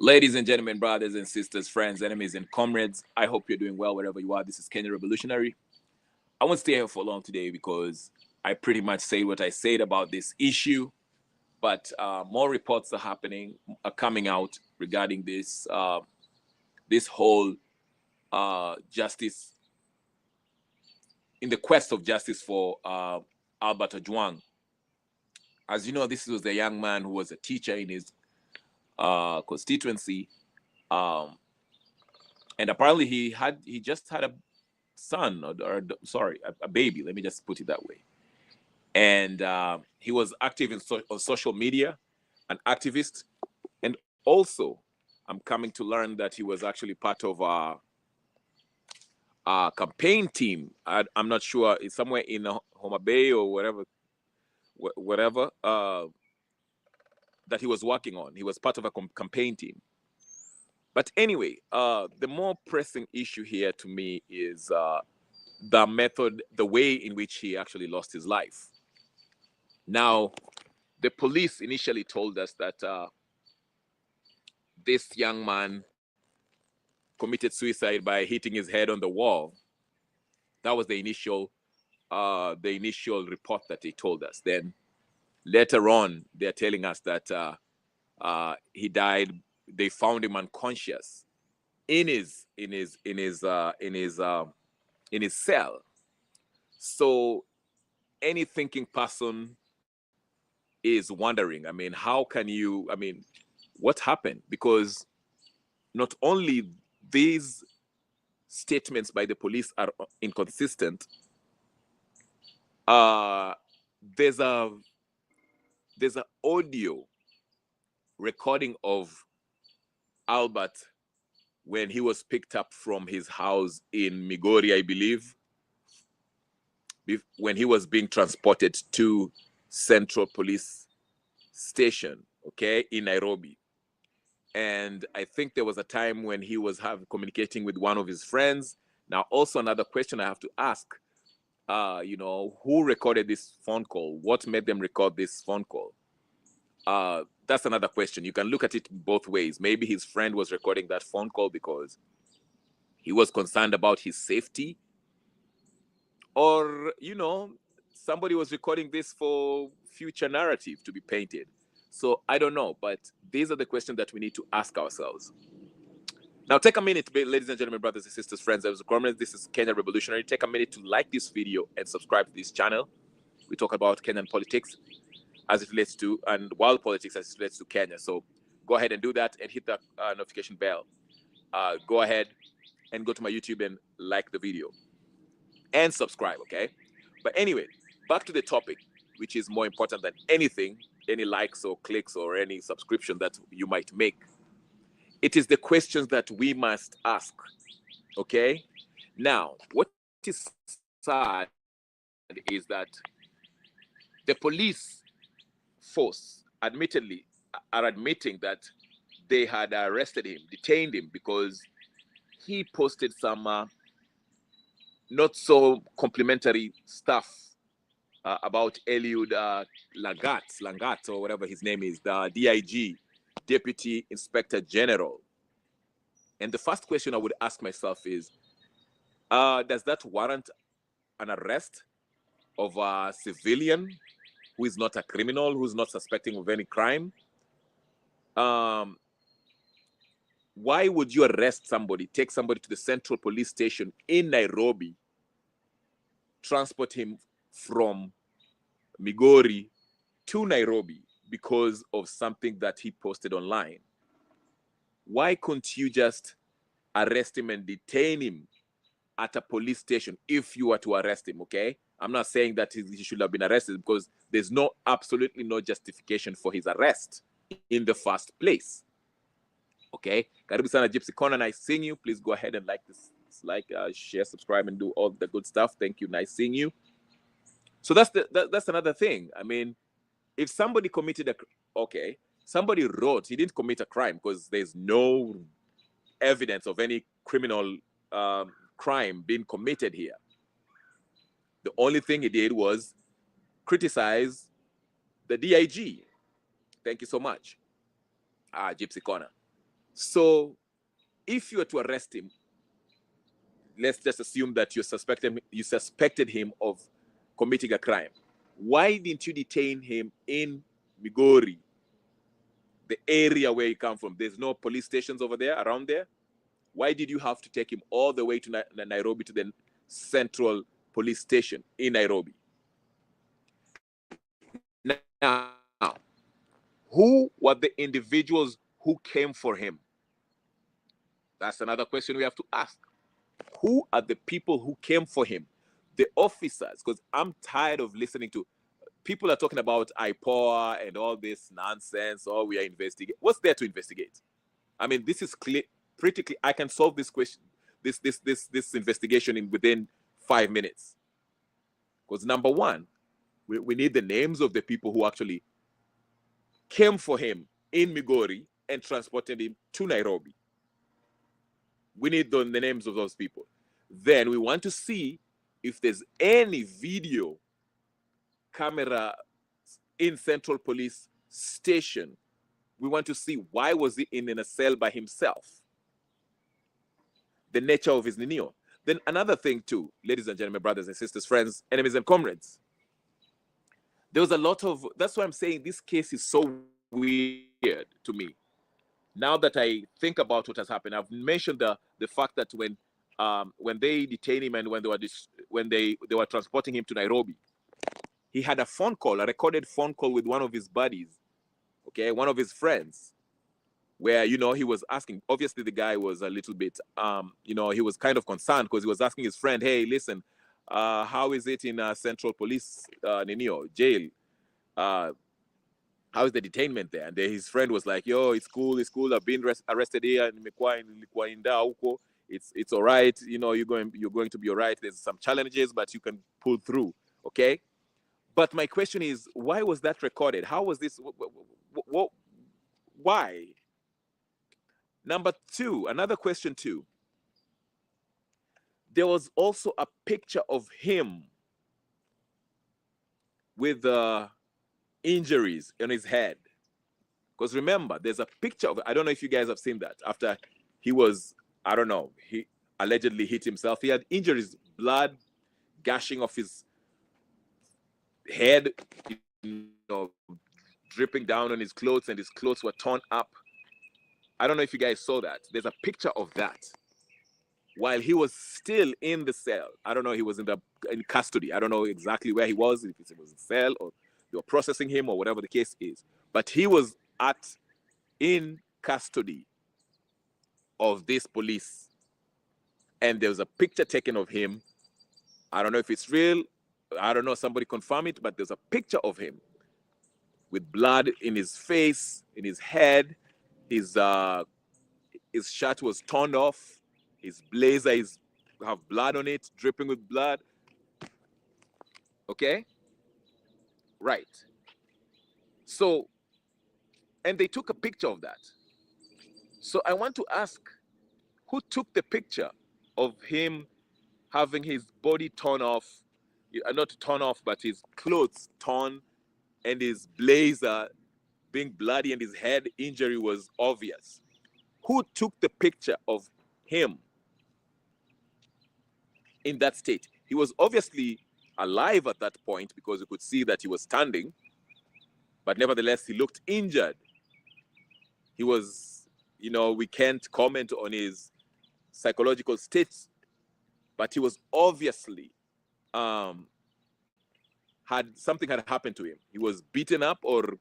Ladies and gentlemen, brothers and sisters, friends, enemies, and comrades, I hope you're doing well wherever you are. This is Kenya Revolutionary. I won't stay here for long today because I pretty much say what I said about this issue, but more reports are coming out regarding this whole justice, in the quest of justice for Albert Ojwang. As you know, this was a young man who was a teacher in his constituency. And apparently he just had a son sorry, a baby. Let me just put it that way. And he was active on social media, an activist, and also I'm coming to learn that he was actually part of a campaign team. I'm not sure, it's somewhere in Homa Bay or whatever that he was working on. He was part of a campaign team. But anyway, the more pressing issue here to me is the method, the way in which he actually lost his life. Now, the police initially told us that this young man committed suicide by hitting his head on the wall. That was the initial report that they told us. Then later on, they're telling us that he died. They found him unconscious in his cell. So any thinking person is wondering, I mean, what happened? Because not only these statements by the police are inconsistent, there's a audio recording of Albert when he was picked up from his house in Migori, I believe, when he was being transported to Central Police Station, okay, in Nairobi. And I think there was a time when he was communicating with one of his friends. Now, also another question I have to ask, who recorded this phone call? What made them record this phone call? That's another question. You can look at it both ways. Maybe his friend was recording that phone call because he was concerned about his safety, or somebody was recording this for future narrative to be painted. So I don't know, but these are the questions that we need to ask ourselves. Now, take a minute, ladies and gentlemen, brothers and sisters, friends, this is Kenya Revolutionary. Take a minute to like this video and subscribe to this channel. We talk about Kenyan politics as it relates to, and world politics as it relates to Kenya. So go ahead and do that and hit the notification bell. Go ahead and go to my YouTube and like the video and subscribe, okay? But anyway, back to the topic, which is more important than anything, any likes or clicks or any subscription that you might make. It is the questions that we must ask, okay? Now, what is sad is that the police force admittedly are admitting that they had arrested him, detained him, because he posted some not so complimentary stuff about Eliud Langat, or whatever his name is, the DIG, Deputy Inspector General. And the first question I would ask myself is, does that warrant an arrest of a civilian who is not a criminal, who's not suspecting of any crime? Why would you arrest somebody, take somebody to the Central Police Station in Nairobi, transport him from Migori to Nairobi because of something that he posted online? Why couldn't you just arrest him and detain him at a police station if you were to arrest him, okay? I'm not saying that he should have been arrested, because there's absolutely no justification for his arrest in the first place, okay? Karibu sana Gypsy Corner, nice seeing you. Please go ahead and like this, share, subscribe, and do all the good stuff. Thank you, nice seeing you. So that's another thing. I mean, if somebody committed somebody wrote, he didn't commit a crime because there's no evidence of any criminal crime being committed here. The only thing he did was criticize the DIG. Thank you so much, Gypsy Corner. So if you were to arrest him, let's just assume that you suspected him of committing a crime. Why didn't you detain him in Migori, the area where he come from? There's no police stations over there, around there. Why did you have to take him all the way to Nairobi, to the central police station in Nairobi? Now, who were the individuals who came for him? That's another question we have to ask. Who are the people who came for him? The officers, because I'm tired of listening to people are talking about IPOA and all this nonsense. Oh, we are investigating. What's there to investigate? I mean, this is clear, pretty clear. I can solve this question, this investigation within 5 minutes. Because number one, we need the names of the people who actually came for him in Migori and transported him to Nairobi. We need the names of those people. Then we want to see if there's any video camera in Central Police Station. We want to see why was he in a cell by himself. The nature of his ninio. Then another thing too, ladies and gentlemen, brothers and sisters, friends, enemies and comrades. There was a lot of, that's why I'm saying this case is so weird to me. Now that I think about what has happened, I've mentioned the fact that when they detained him and when they were transporting him to Nairobi, he had a phone call, a recorded phone call with one of his buddies, okay, one of his friends, where, you know, he was asking, obviously the guy was a little bit, you know, he was kind of concerned because he was asking his friend, hey, listen, how is it in Central Police jail? How is the detainment there? And then his friend was like, yo, it's cool. I've been arrested here. It's all right. You know, you're going to be all right. There's some challenges, but you can pull through. Okay. But my question is, why was that recorded? How was this? Why? Number two, another question too. There was also a picture of him with injuries on his head. Because remember, there's a picture of, I don't know if you guys have seen that, after he was, I don't know, he allegedly hit himself. He had injuries, blood gushing off his head, you know, dripping down on his clothes, and his clothes were torn up. I don't know if you guys saw that. There's a picture of that while he was still in the cell. I don't know, he was in custody. I don't know exactly where he was, if it was in cell or they were processing him or whatever the case is. But he was in custody of this police. And there was a picture taken of him. I don't know if it's real. I don't know, somebody confirm it, but there's a picture of him with blood in his face, in his head. His shirt was torn off. His blazer have blood on it, dripping with blood. Okay? Right. So, and they took a picture of that. So I want to ask, who took the picture of him having his body torn off, not torn off, but his clothes torn, and his blazer being bloody, and his head injury was obvious? Who took the picture of him in that state? He was obviously alive at that point because you could see that he was standing, but nevertheless, he looked injured. He was, you know, we can't comment on his psychological states, but he was obviously, something had happened to him. He was beaten up or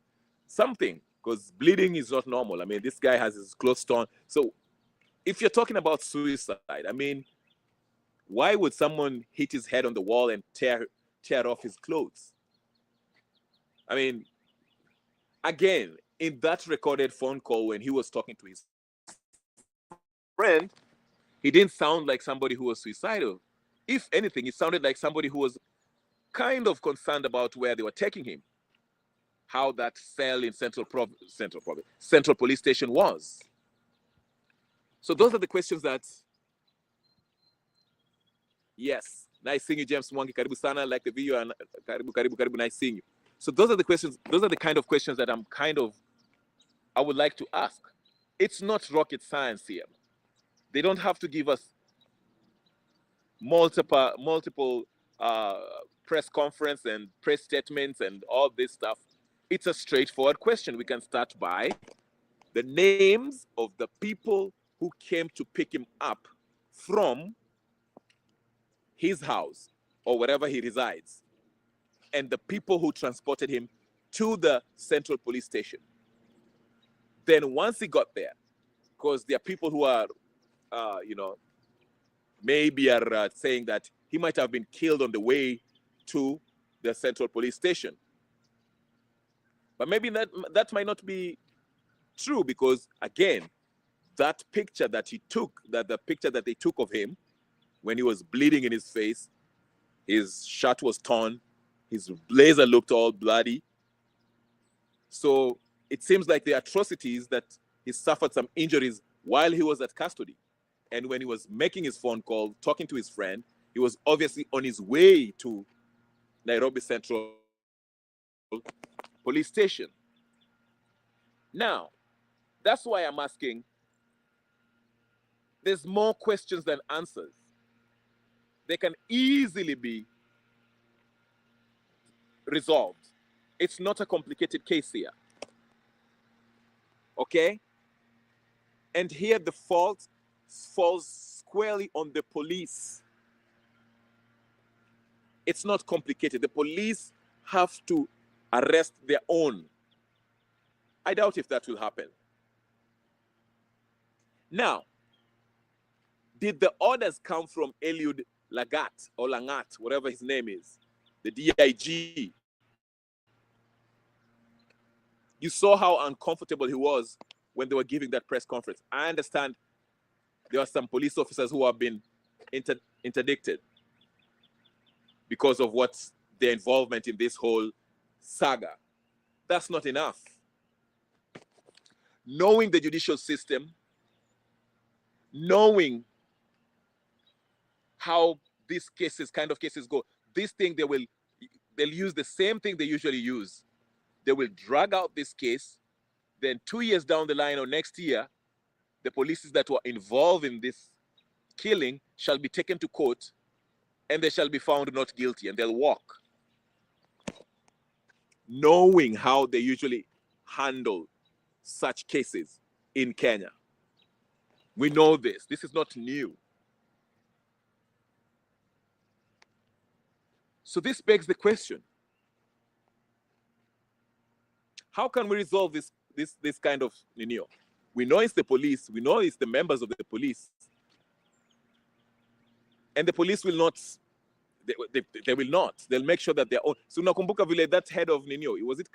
something, because bleeding is not normal. I mean, this guy has his clothes torn. So if you're talking about suicide, I mean, why would someone hit his head on the wall and tear off his clothes? I mean, again, in that recorded phone call when he was talking to his friend, he didn't sound like somebody who was suicidal. If anything, it sounded like somebody who was kind of concerned about where they were taking him, how that cell in Central Police Station was. So those are the questions that, yes, nice seeing you, James Mwangi, karibu sana, like the video, and karibu, nice seeing you. So those are the questions, those are the kind of questions that I would like to ask. It's not rocket science here. They don't have to give us multiple press conference and press statements and all this stuff. It's a straightforward question. We can start by the names of the people who came to pick him up from his house or wherever he resides, and the people who transported him to the central police station. Then once he got there, because there are people who are, maybe are saying that he might have been killed on the way to the central police station. But maybe that might not be true, because again, that picture that he took, the picture that they took of him when he was bleeding in his face, his shirt was torn, his blazer looked all bloody. So it seems like the atrocities that he suffered some injuries while he was at custody. And when he was making his phone call, talking to his friend, he was obviously on his way to Nairobi Central Police Station. Now, that's why I'm asking, there's more questions than answers. They can easily be resolved. It's not a complicated case here. Okay? And here the fault falls squarely on the police. It's not complicated. The police have to arrest their own. I doubt if that will happen. Now, did the orders come from Eliud Lagat or Langat, whatever his name is, the DIG? You saw how uncomfortable he was when they were giving that press conference. I understand there are some police officers who have been interdicted because of what's their involvement in this whole saga. That's not enough. Knowing the judicial system, knowing how these kind of cases go, this thing they'll use the same thing they usually use. They will drag out this case, then 2 years down the line or next year, the police that were involved in this killing shall be taken to court and they shall be found not guilty, and they'll walk. Knowing how they usually handle such cases in Kenya. We know this. This is not new. So this begs the question. How can we resolve this kind of linear? We know it's the police. We know it's the members of the police. And the police will not, they will not. They'll make sure that they're own. So nakumbuka vile that head of Ninio, was it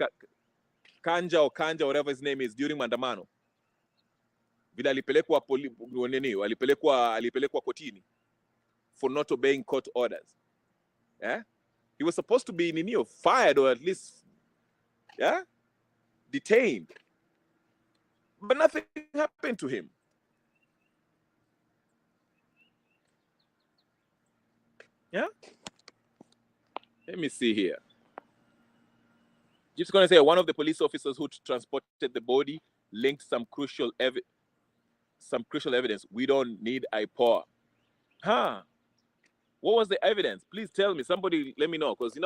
Kanja, whatever his name is, during Mandamano? Vile alipelekwa alipelekwa kotini for not obeying court orders. Yeah? He was supposed to be Ninio, fired or at least detained. But nothing happened to him. Yeah? Let me see here. Just going to say one of the police officers who transported the body linked some crucial evidence. We don't need IPOA. Huh? What was the evidence? Please tell me. Somebody let me know, because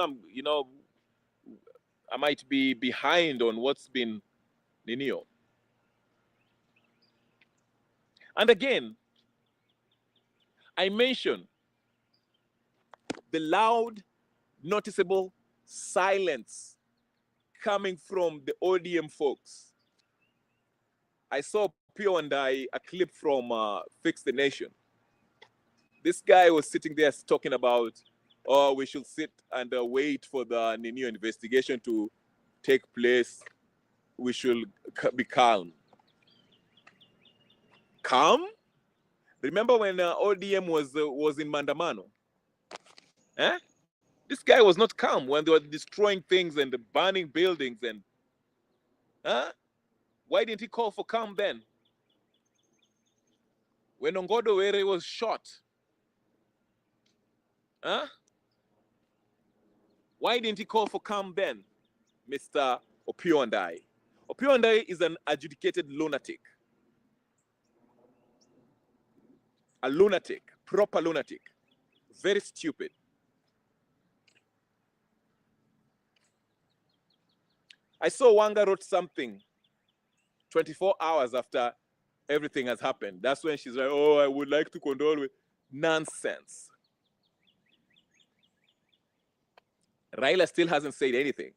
I might be behind on what's been Ninio. And again, I mentioned the loud, noticeable silence coming from the ODM folks. I saw Pio and a clip from Fix the Nation. This guy was sitting there talking about, oh, we should sit and wait for the Ninio investigation to take place. We should be calm. Calm? Remember when ODM was in Mandamano? Eh? This guy was not calm when they were destroying things and burning buildings. And why didn't he call for calm then? When Ongodo Were was shot, why didn't he call for calm then, Mr. Opio and I? Opio and I is an adjudicated lunatic. A lunatic, proper lunatic. Very stupid. I saw Wanga wrote something 24 hours after everything has happened. That's when she's like, oh, I would like to condole with nonsense. Raila still hasn't said anything.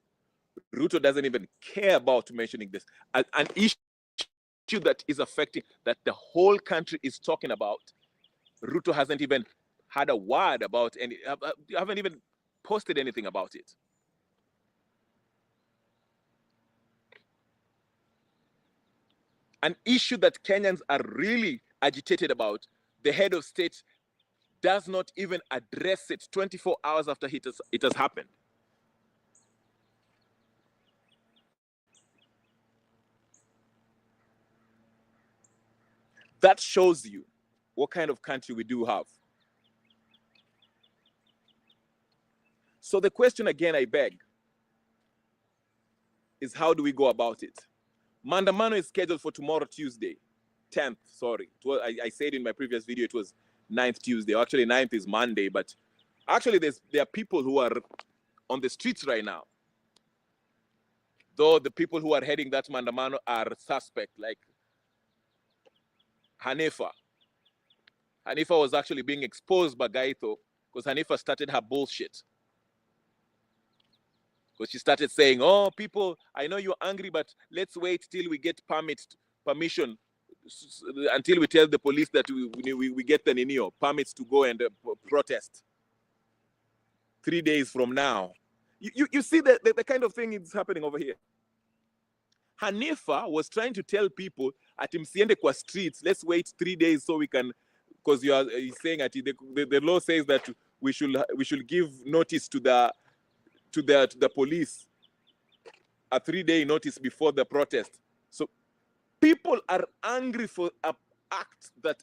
Ruto doesn't even care about mentioning this. An issue that is affecting, that the whole country is talking about, Ruto hasn't even had a word about any, haven't even posted anything about it. An issue that Kenyans are really agitated about, the head of state does not even address it 24 hours after it has happened. That shows you what kind of country we do have. So the question again I beg is, how do we go about it? Maandamano is scheduled for tomorrow, Tuesday, 10th, sorry. I said in my previous video it was 9th Tuesday. Actually, 9th is Monday, but actually there are people who are on the streets right now. Though the people who are heading that Maandamano are suspect, like Hanifa. Hanifa was actually being exposed by Gaito because Hanifa started her bullshit. Because she started saying, oh, people, I know you're angry, but let's wait till we get permission, until we tell the police that we get the Ninio, permits to go and protest. 3 days from now. You see the kind of thing is happening over here. Hanifa was trying to tell people at msiende kwa streets, let's wait 3 days so we can, because he's saying that the law says that we should give notice to the police, a 3-day notice before the protest. So people are angry for an act that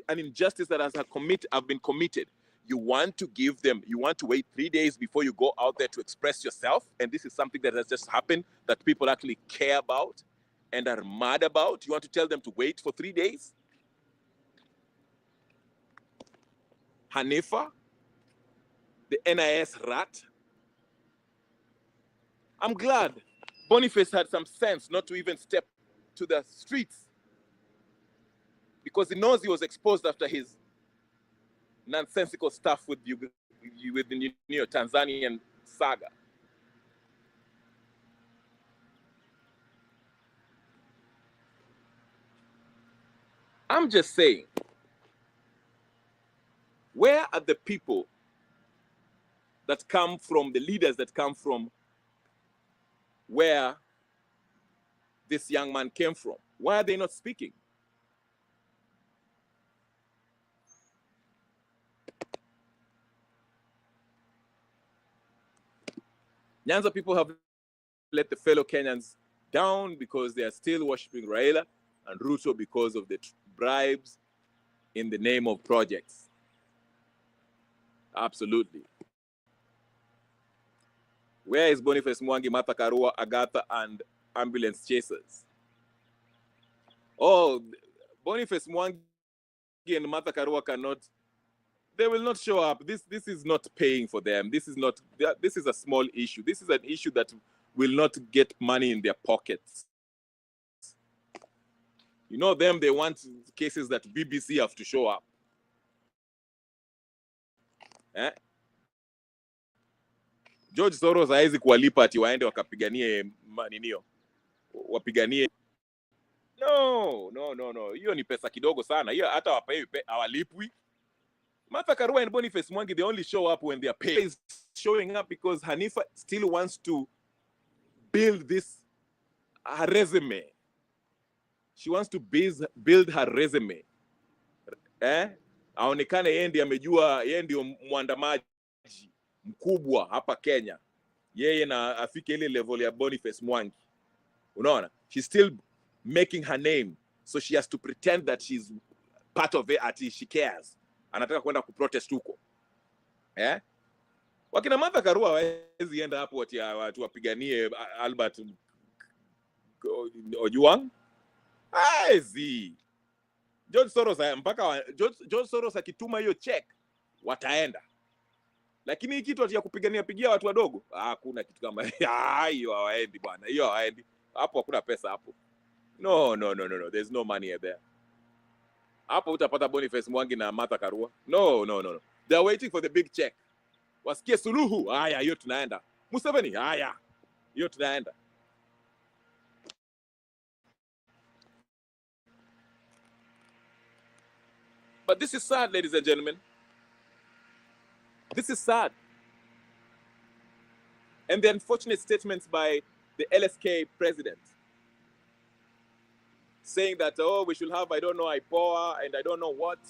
an injustice that have been committed. You want to wait 3 days before you go out there to express yourself, and this is something that has just happened that people actually care about and are mad about. You want to tell them to wait for 3 days? Hanifa, the NIS rat. I'm glad Boniface had some sense not to even step to the streets, because he knows he was exposed after his nonsensical stuff with the Tanzanian saga. I'm just saying, where are the people that come from, the leaders that come from where this young man came from? Why are they not speaking? Nyanza people have let the fellow Kenyans down because they are still worshiping Raila and Ruto because of the bribes in the name of projects. Absolutely. Where is Boniface Mwangi, Martha Karua, Agatha, and ambulance chasers? Oh, Boniface Mwangi and Martha Karua cannot, they will not show up. This is not paying for them. This is a small issue. This is an issue that will not get money in their pockets. You know them, they want cases that BBC have to show up. Eh? George Soros hawezi kuwalipa ati waende wakapiganie maninio. Wapiganie. No. Hiyo ni pesa kidogo sana. Hiyo hata wapewi hawalipwi. Martha Karua and Boniface Mwangi, they only show up when their pay is showing up because Hanifa still wants to build her resume. She wants to build her resume. Aonekane yeye ndiye amejua, yeye ndio mwandamaji mkubwa hapa Kenya. Yeye na afike ile level ya Boniface Mwangi. Unaona? She's still making her name. So she has to pretend that she's part of it, ati she cares. Anataka kwenda kuprotest huko. Wakina Martha Karua hawezi enda hapo watu wapiganie Albert Ojwang. Haezi. George Soros mpaka George Soros akituma hiyo check wataenda. Lakini hii kitu ya pigia watu wadogo, hakuna kitu kama hiyo hawaendi bwana. Hiyo hawaendi. Hapo hakuna pesa hapo. No. There's no money there. Hapo utapata Boniface Mwangi na Martha Karua. No. They're waiting for the big check. Wasikie Suluhu, haya hiyo tunaenda. Museveni, haya hiyo tunaenda. But this is sad, ladies and gentlemen. This is sad. And the unfortunate statements by the LSK president saying that, oh, we should have, I don't know, IPOA and I don't know what.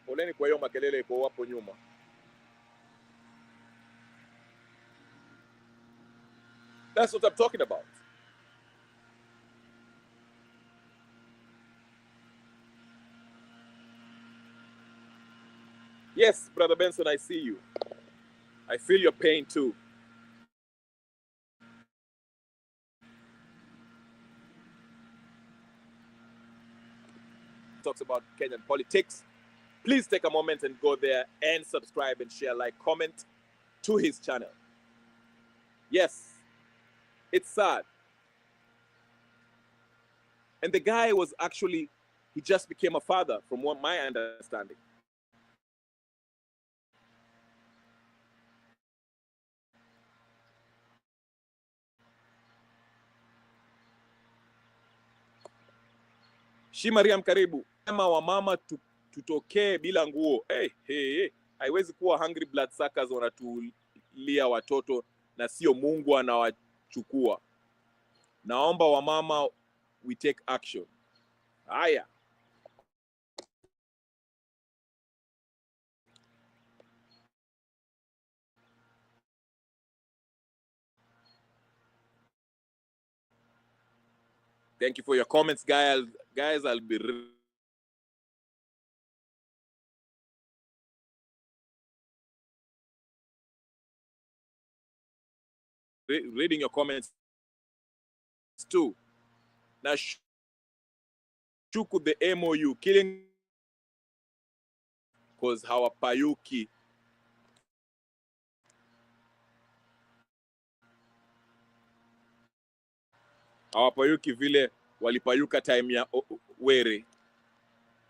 Poleni kwa hiyo makelele iko hapo nyuma. That's what I'm talking about. Yes, Brother Benson, I see you. I feel your pain too. Talks about Kenyan politics. Please take a moment and go there and subscribe and share, like, comment to his channel. Yes, it's sad. And the guy was actually, he just became a father from what my understanding. Shi Mariam karibu. Sema wa mama tutokee bila nguo. Hey. Haiwezi kuwa hungry blood suckers wanatulia watoto na sio Mungu anawachukua. Naomba wa mama we take action. Haya. Thank you for your comments, guys. I'll be reading your comments too. Now, Shuku the MOU killing because hawapayuki. Hawapayuki vile walipayuka time ya Were.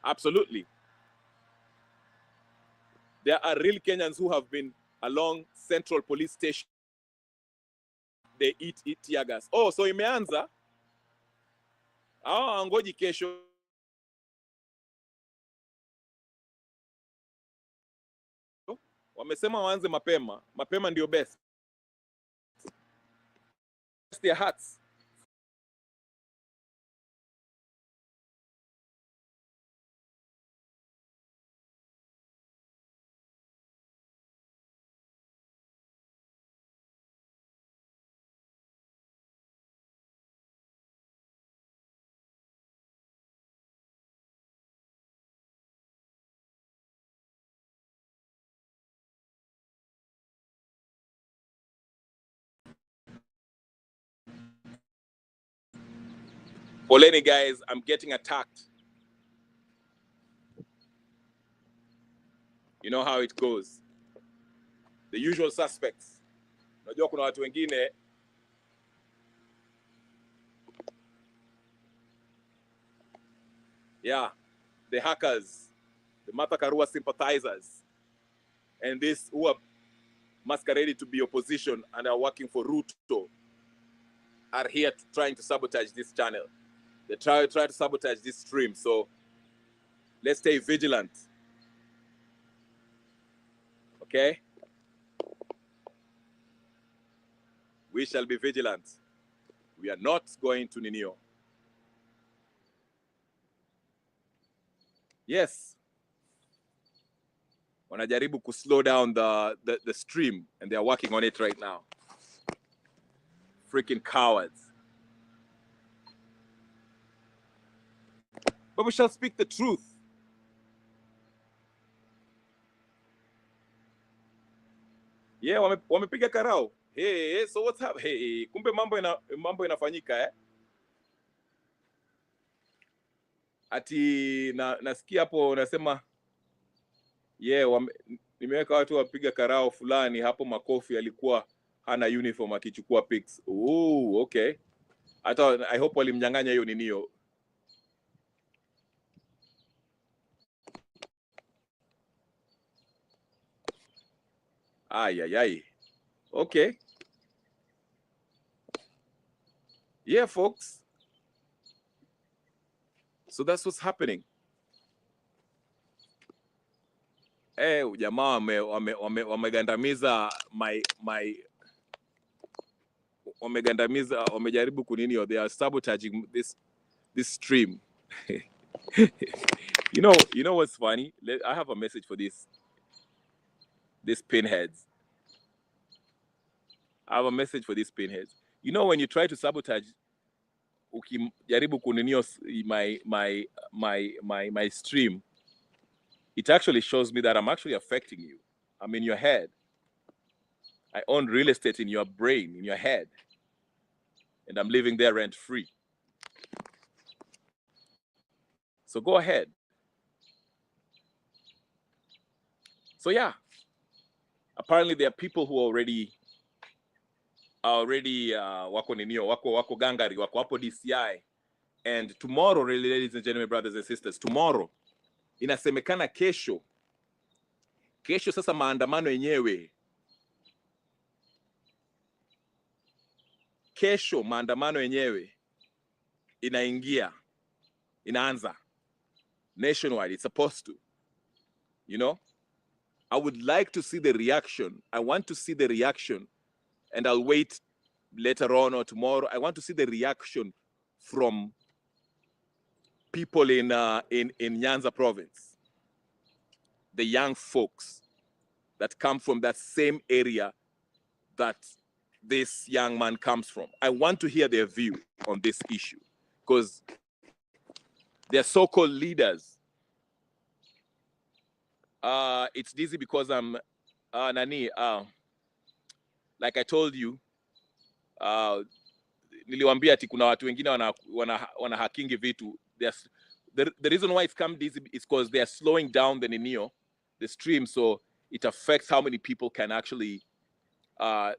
Absolutely. There are real Kenyans who have been along Central Police Station. They eat tear gas. Oh, so imeanza. Ngoji kesho. Wamesema waanze mapema. Mapema ndio best. Their hearts. Poleni guys, I'm getting attacked. You know how it goes. The usual suspects. Unajua kuna watu wengine the hackers, the Martha Karua sympathizers, and this who are masquerading to be opposition and are working for Ruto are here trying to sabotage this channel. They try to sabotage this stream. So let's stay vigilant. Okay? We shall be vigilant. We are not going to Ninio. Yes. Wanajaribu to slow down the stream, and they are working on it right now. Freaking cowards. But we shall speak the truth. Yeah, wamepiga karao. Hey, so what's up? Hey, kumbe mambo inafanyika, eh? ati nasikia hapo unasema nimeweka watu wapiga karao fulani hapo, makofi alikuwa hana uniform akichukua pics. Okay. Hata I hope walimnyang'anya hiyo ninio. Ay. Okay. Yeah, folks. So that's what's happening. Jamaa wamegandamiza wamejaribu kunini, they are sabotaging this stream. You know what's funny? I have a message for these pinheads. I have a message for these pinheads. You know, when you try to sabotage ukijaribu kuninio my stream, it actually shows me that I'm actually affecting you. I'm in your head. I own real estate in your brain, in your head. And I'm living there rent free. So go ahead. So yeah, apparently there are people who already wako ninio, wako gangari, wako hapo DCI. And tomorrow, really, ladies and gentlemen, brothers and sisters, tomorrow, inasemekana kesho sasa maandamano yenyewe. Kesho maandamano yenyewe inaanza nationwide. It's supposed to, you know. I would like to see the reaction. I want to see the reaction, and I'll wait later on or tomorrow. I want to see the reaction from people in Nyanza province, the young folks that come from that same area that this young man comes from. I want to hear their view on this issue, because they're so-called leaders. It's dizzy because I'm like I told you, niliwaambia ati kuna watu wengine wana hacking vitu. The reason why it's come dizzy is because they are slowing down the stream, so it affects how many people can actually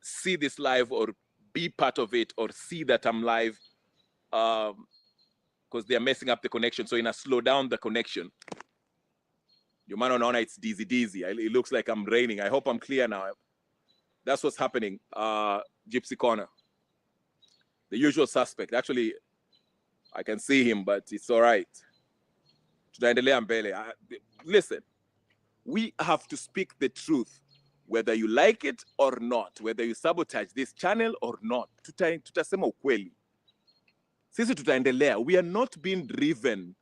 see this live or be part of it or see that I'm live, because they are messing up the connection. So slow down the connection. Your man on it's dizzy. It looks like I'm raining. I hope I'm clear now. That's what's happening. Gypsy Corner, the usual suspect. Actually, I can see him, but it's all right. Listen, we have to speak the truth, whether you like it or not, whether you sabotage this channel or not. Tutasema ukweli. Sisi tutaendelea. We are not being driven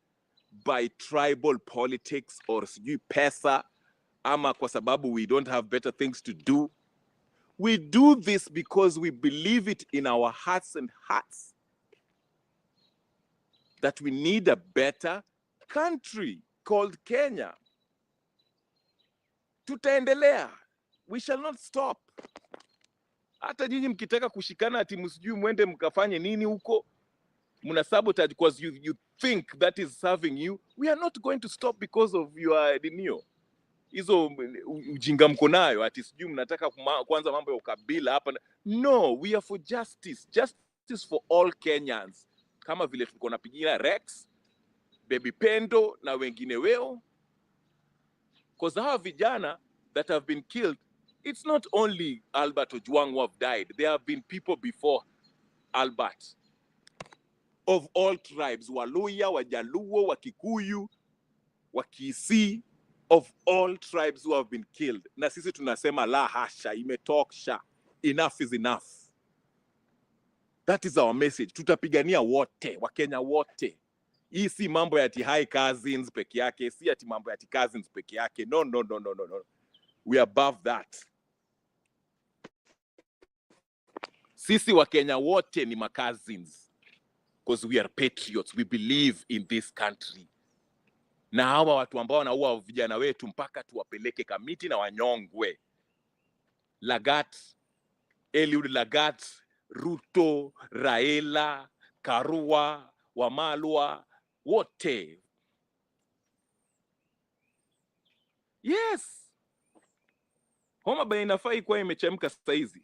by tribal politics or pesa, ama kwa sababu we don't have better things to do. We do this because we believe it in our hearts and hearts that we need a better country called Kenya. Tutaendelea. We shall not stop. Hata nyinyi mkitaka kushikana ati msijui mwende mkafanye nini huko, muna sabotage because you think that is serving you. We are not going to stop because of your dinio. Hizo ujinga mko nayo ati sijui mnataka kwanza mambo ya ukabila hapa. No, we are for justice. Justice for all Kenyans. Kama vile tuko napigia Rex, Baby Pendo na wengine weo. Because hawa vijana that have been killed, it's not only Albert Ojwang who have died. There have been people before Albert, of all tribes, Waluya, Wajaluo, Wakikuyu, Wakisi, of all tribes who have been killed. Na sisi tunasema la hasha, imetosha. Enough is enough. That is our message. Tutapigania wote, Wakenya wote. Hii si mambo ya ati high cousins peke yake, si ati mambo ya ati cousins peke yake. No. We are above that. Sisi Wakenya wote ni cousins, because we are patriots. We believe in this country. Na hawa watu ambao wanaua vijana wetu mpaka tuwapeleke Kamiti na wanyongwe. Lagat, Eliud Lagat, Ruto, Raila, Karua, Wamalwa, wote Yes. Homa Bay inafaa ikuwa imechemka saizi.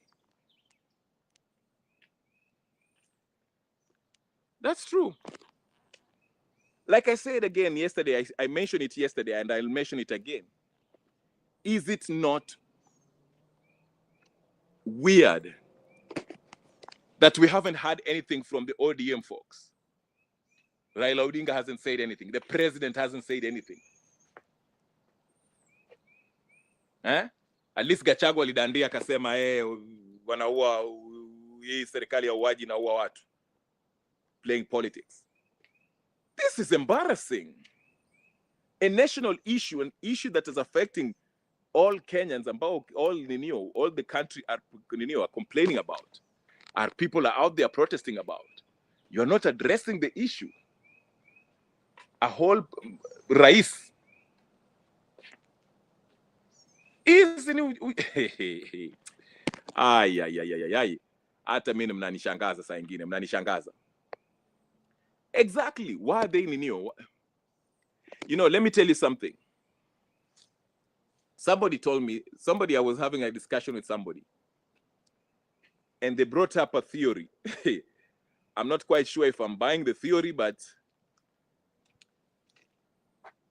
That's true. Like I said again yesterday, I mentioned it yesterday and I'll mention it again. Is it not weird that we haven't had anything from the ODM folks? Raila Odinga hasn't said anything. The president hasn't said anything. At least Gachagua alidandia akasema wanaua hii serikali ya uwaji na uwa watu. Playing politics. This is embarrassing. A national issue, an issue that is affecting all Kenyans, all the country are complaining about. Our people are out there protesting about. You're not addressing the issue. A whole rais is hata mimi mnanishangaza saa nyingine, mnanishangaza. Exactly. Why are they You know, let me tell you something. Somebody told me, I was having a discussion with somebody, and they brought up a theory. I'm not quite sure if I'm buying the theory, but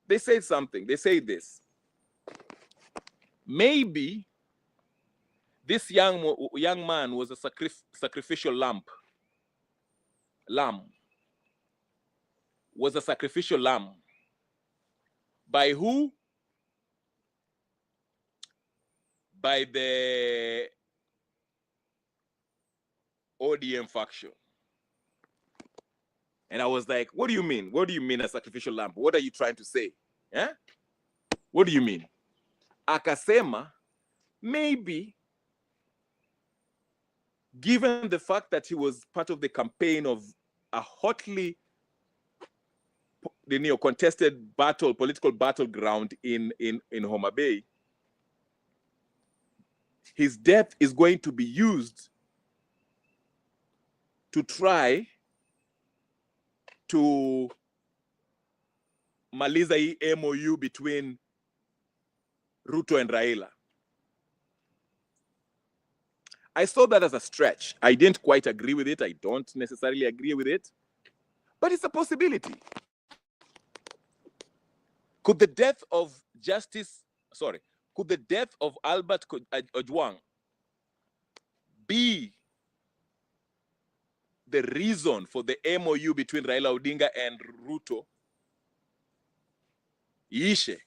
they said something. They say this. Maybe this young man was a sacrificial lamb. Was a sacrificial lamb. By who? By the ODM faction. And I was like, what do you mean? What do you mean a sacrificial lamb? What are you trying to say? Yeah? What do you mean? Akasema, maybe, given the fact that he was part of the campaign of a hotly contested political battleground in Homa Bay, his death is going to be used to try to maliza hii MOU between Ruto and Raila. I saw that as a stretch. I didn't quite agree with it. I don't necessarily agree with it, but it's a possibility. Could the death of Albert Ojwang be the reason for the MOU between Raila Odinga and Ruto ishe?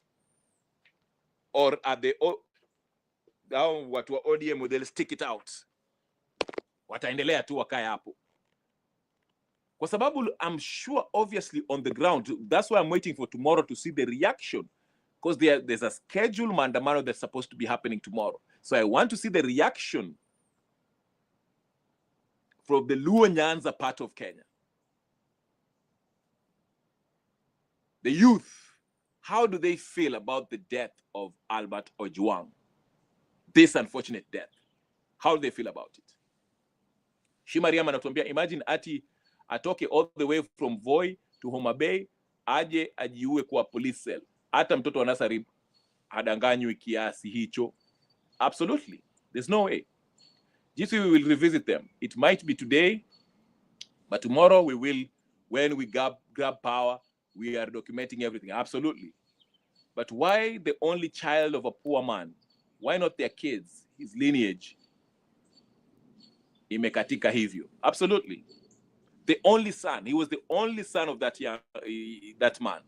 Or are they what were ODM, they'll stick it out? Wataendelea tu wakae hapo. Kwa sababu I'm sure obviously on the ground, that's why I'm waiting for tomorrow to see the reaction, because there's a scheduled maandamano that's supposed to be happening tomorrow. So I want to see the reaction from the Luo Nyanza part of Kenya. The youth, how do they feel about the death of Albert Ojwang? This unfortunate death. How do they feel about it? Shimariama anatuambia, imagine ati atoke all the way from Voi to Homa Bay, aje ajiue kwa police cell. Hata mtoto wa Nasari hadanganywi kiasi hicho. Absolutely. There's no way. Just we will revisit them. It might be today, but tomorrow we will, when we grab power, we are documenting everything. Absolutely. But why the only child of a poor man? Why not their kids, his lineage? Imekatika hivyo. Absolutely. The only son. He was the only son of that man.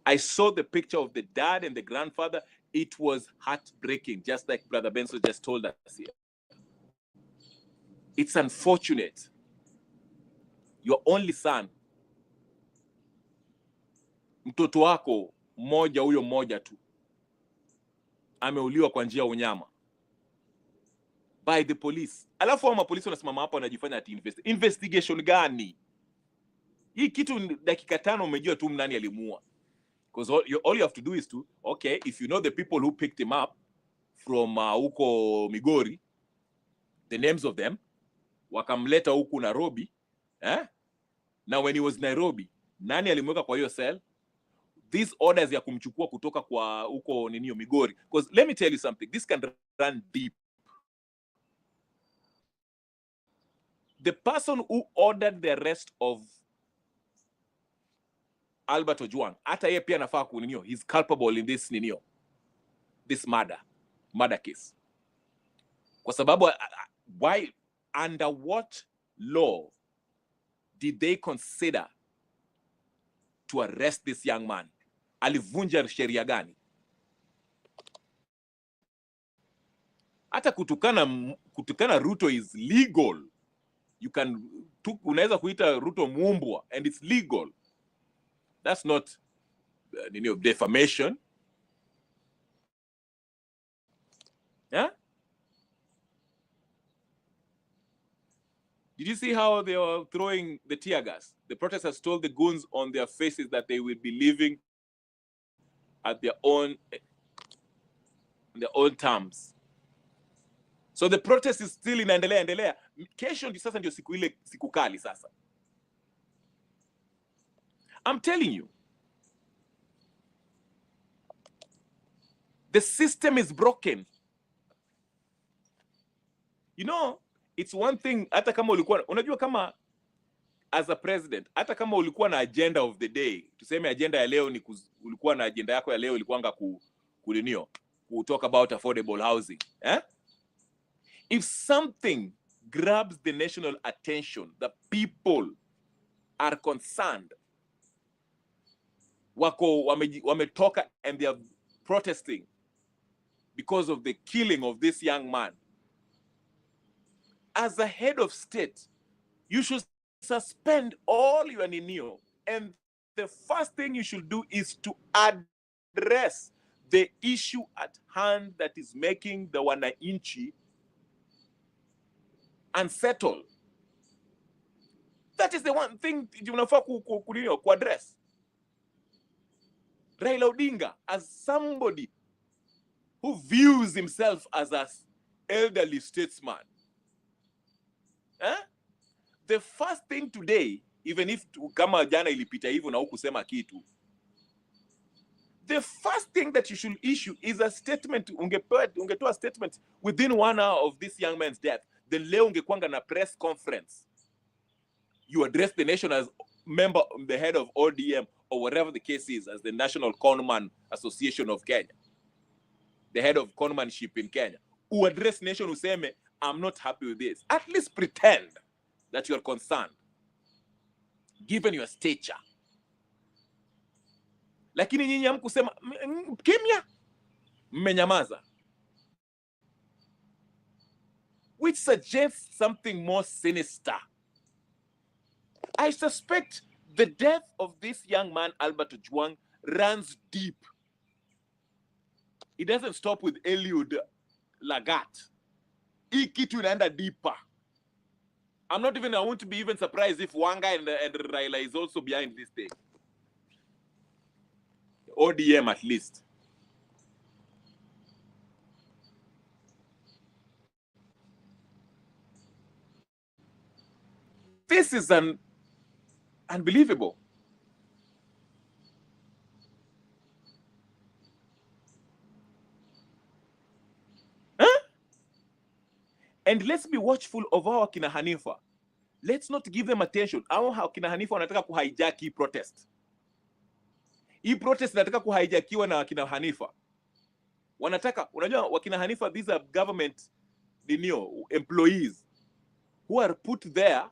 I saw the picture of the dad and the grandfather. It was heartbreaking, just like Brother Benson just told us here. It's unfortunate. Your only son, mtoto wako moja huyo moja tu, ameuliwa kwa njia ya unyama by the police. Alafu wa mapolisi wanasimama hapa wanajifanya ati investigation gani? Hii kitu dakika 5 umejua tu nani alimuua. Because all you have to do is to, okay, if you know the people who picked him up from huko Migori, the names of them, wakamleta huku Nairobi, Now when he was Nairobi, nani alimweka kwa hiyo cell? these orders ya kumchukua kutoka kwa huko ninio Migori, because let me tell you something, this can run deep. The person who ordered the arrest of Albert Ojwang, hata yeye pia anafaa kuninio, he's culpable in this ninio, this murder case. Kwa sababu why, under what law did they consider to arrest this young man? Alivunja sheria gani? Hata kutukana Ruto is legal. You can, unaweza kuita Ruto mumbwa and it's legal. That's not defamation. Yeah? Did you see how they were throwing the tear gas? The protesters told the goons on their faces that they will be living at their own terms. So the protest is still inaendelea. Kesho ndio sasa ndio siku kali sasa. I'm telling you. The system is broken. You know, it's one thing, hata kama ulikuwa, unajua kama as a president, hata kama ulikuwa na agenda of the day, tuseme agenda ya leo ni ulikuwa na agenda yako ya leo ilikuanga ku talk about affordable housing, if something grabs the national attention, the people are concerned, wametoka and they are protesting because of the killing of this young man. As a head of state, you should suspend all your ninio, and the first thing you should do is to address the issue at hand that is making the wananchi unsettled. That is the one thing unafaa ku address. Raila Odinga, as somebody who views himself as an elderly statesman, the first thing today, even if kama jana ilipita hivyo na hukusema kitu, the first thing that you should issue is a statement. Ungetoa a statement within 1 hour of this young man's death. Then leo ungekwanga na press conference. You address the nation as member, the head of ODM or whatever the case is, as the National Conman Association of Kenya, the head of conmanship in Kenya. Who address nation useme, I'm not happy with this. At least pretend that you are concerned, given your stature. Lakini nyinyi hamkusema, kimya, mmenyamaza. Which suggests something more sinister. I suspect the death of this young man, Albert Ojwang, runs deep. It doesn't stop with Eliud Lagat. Hii kitu inaenda deeper. I won't be even surprised if Wanga and Raila is also behind this thing. ODM at least. This is unbelievable. And let's be watchful of our kina Hanifa. Let's not give them attention. Our kina Hanifa wanataka kuhijack hii protest. Hii protest inataka kuhijackiwa na kina Hanifa. Wanataka, unajua wakina Hanifa, these are government employees who are put there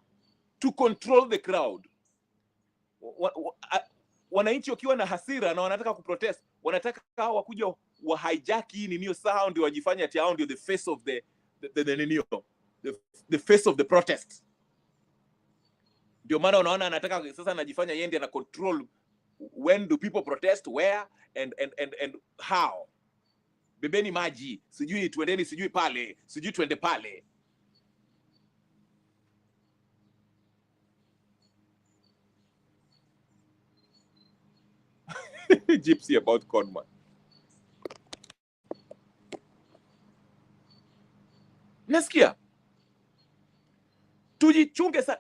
to control the crowd. Wananchi wakiwa na hasira na wanataka kuprotest, wanataka wakuja wa hijack hii ninio sound, wajifanya ati hao ndio the face of the face of the protest. Ndio maana unaona anataka sasa anajifanya yeye ndiye ana control when do people protest, where and how. Bebeni maji, sijui tuendeni, sijui pale, sijui tuende pale. Gypsy about Conman. Nasikia. Tujichunge sa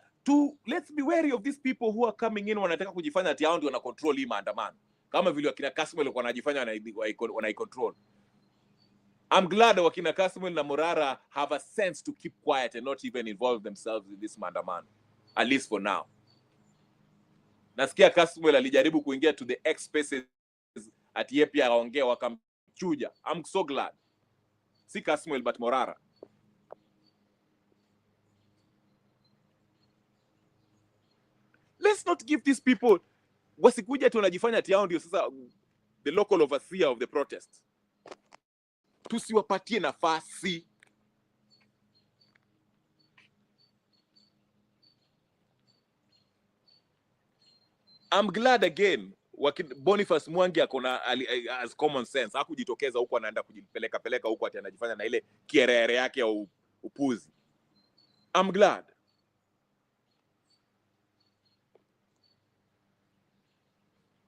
let's be wary of these people who are coming in wanataka kujifanya ati hao ndio wana control hii maandamano. kama vile wakina Kasmuel walikuwa wanajifanya wanaicontrol. I'm glad wakina Kasmuel na Morara have a sense to keep quiet and not even involve themselves in this maandamano, at least for now. Nasikia Kasmuel alijaribu kuingia to the X spaces at yeye pia aongea wakamchuja. I'm so glad. Si Kasmuel but Morara. Let's not give these people wasikuja tu wanajifanya ati hao ndio sasa the local overseer of the protest. Tusiwapatie nafasi. I'm glad again Boniface Mwangi akona as common sense, hakujitokeza huko anaenda kujipeleka huko ati anajifanya na ile kierere yake ya upuzi. I'm glad.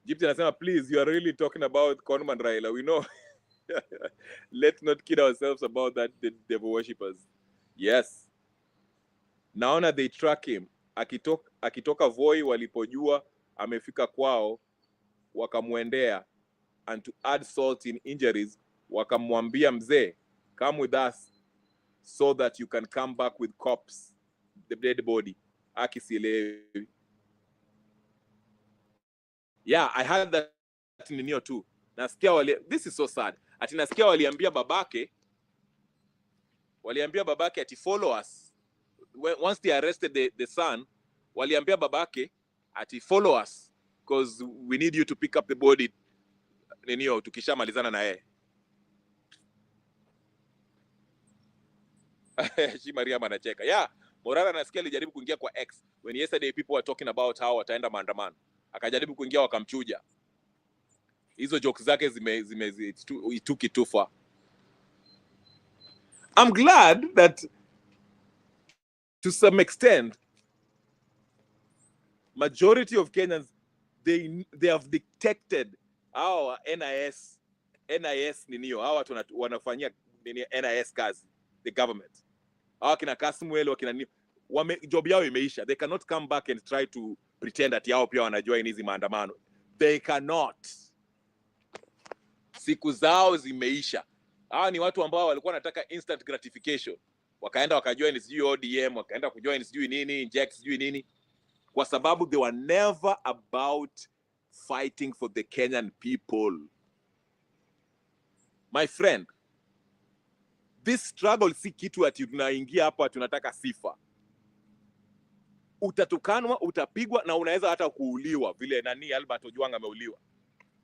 Gypsy anasema please, you are really talking about Conman Raila. We know. Let's not kid ourselves about that devil worshippers. Yes. Naona they track him. Akitoka Voi walipojua amefika kwao wakamwendea, and to add salt in injuries wakamwambia mzee, come with us so that you can come back with corpse, the dead body. Akisielewi. Yeah, I heard that in Neo too. Nasikia this is so sad. Ati nasikia waliambia babake ati follow us. Once they arrested the son, waliambia babake ati follow us because we need you to pick up the body Neo tukishamalizana na yeye. Shi Maria anacheka. Yeah, Morara nasikia alijaribu kuingia kwa X when yesterday people were talking about how wataenda maandamano. Akajaribu kuingia wakamchuja. Hizo jokes zake took it too far. I'm glad that to some extent majority of Kenyans they have detected our NIS ninio, hawa watu wanafanyia NIS kazi, the government. Hawa kina Kasmuel wakina nini job yao imeisha. They cannot come back and try to pretend that yao pia wanajoin hizi maandamano. They cannot. Siku zao zimeisha. Hawa ni watu ambao walikuwa wanataka instant gratification. Wakaenda wakajoin sijui ODM, wakaenda kujoin sijui nini, inject sijui nini. Kwa sababu they were never about fighting for the Kenyan people. My friend, this struggle si kitu ati tunaingia hapa tunataka sifa. Utatukanwa, utapigwa na unaweza hata kuuliwa vile nani Albert Ojwang ameuliwa.